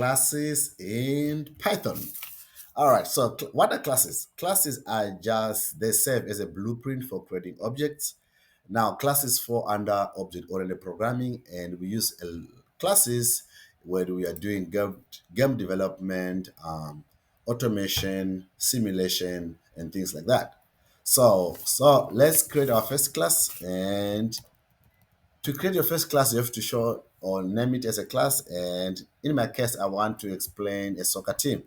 classes in Python. All right, so what are classes? Classes are just, they serve as a blueprint for creating objects. Now, classes fall under object-oriented programming, and we use classes when we are doing game development, automation, simulation, and things like that. So let's create our first class, and to create your first class, you have to show or name it as a class. And in my case, I want to explain a soccer team.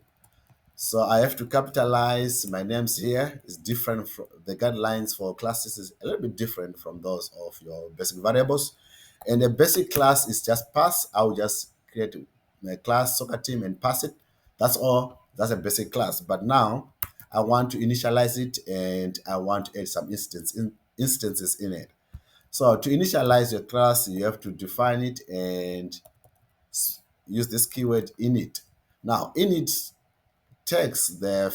So I have to capitalize my names here. It's different from the guidelines for classes is a little bit different from those of your basic variables. And the basic class is just pass. I'll just create my class soccer team and pass it. That's all. That's a basic class. But now I want to initialize it and I want to add some instances in it. So to initialize your class, you have to define it and use this keyword init. Now, init takes the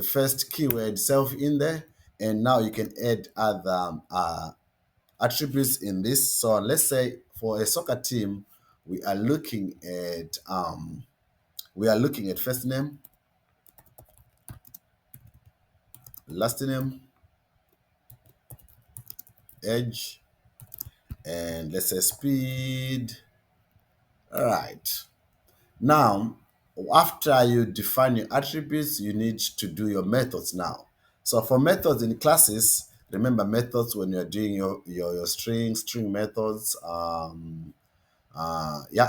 first keyword self in there, and now you can add other attributes in this. So let's say for a soccer team, we are looking at first name, last name, age, and let's say speed. All right. Now, after you define your attributes, you need to do your methods now. So for methods in classes, remember methods when you're doing your string methods,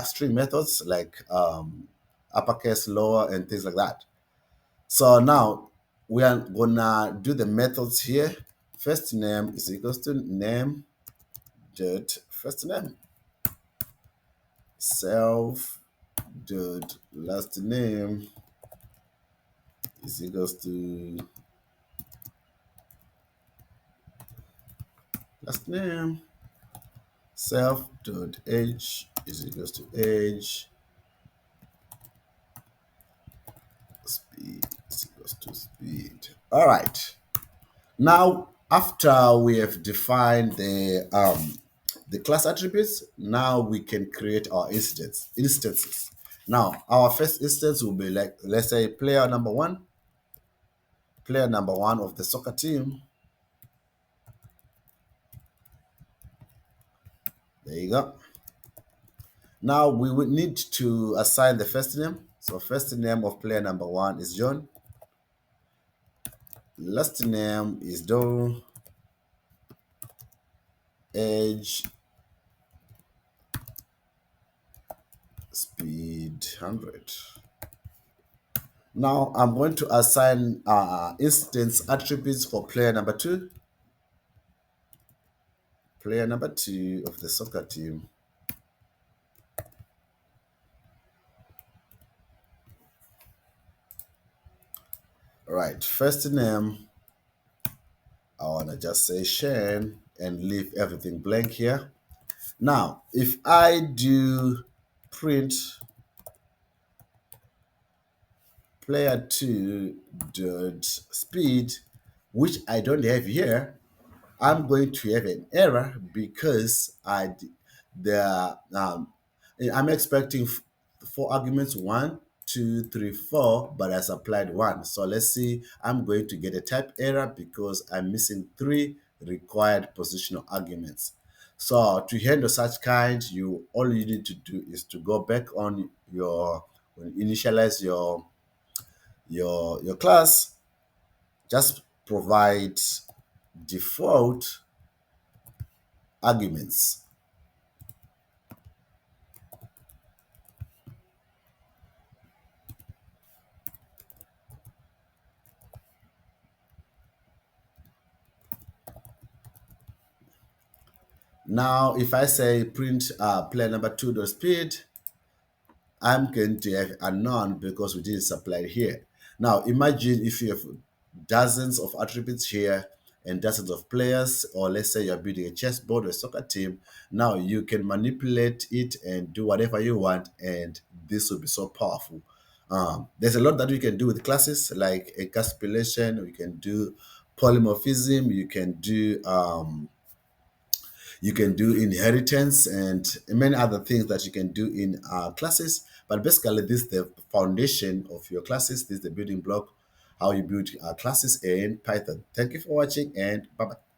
string methods like uppercase, lower, and things like that. So now we are gonna do the methods here. First name is equals to name dot first name. Self dot last name is equals to last name. Self dot age is equals to age. Speed is equals to speed. All right. Now, after we have defined the class attributes, now we can create our instances. Now, our first instance will be like, let's say player number one of the soccer team. There you go. Now we would need to assign the first name. So first name of player number one is John. Last name is Doe. Age, speed 100. Now I'm going to assign instance attributes for player number two. Player number two of the soccer team. All right, first name, I want to just say Shane and leave everything blank here. Now, if I do print player two dot speed, which I don't have here, I'm going to have an error because the I'm expecting four arguments, one, two, three, four, but I supplied one. So let's see, I'm going to get a type error because I'm missing three required positional arguments. So to handle such kind, all you need to do is to go back on your when you initialize your class, just provide default arguments. Now, if I say print player number two dot speed, I'm going to have a none because we didn't supply it here. Now, imagine if you have dozens of attributes here and dozens of players, or let's say you're building a chessboard or a soccer team. Now you can manipulate it and do whatever you want, and this will be so powerful. There's a lot that we can do with classes like encapsulation. We can do polymorphism. You can do inheritance and many other things that you can do in classes. But basically, this is the foundation of your classes. This is the building block, how you build classes in Python. Thank you for watching, and bye bye.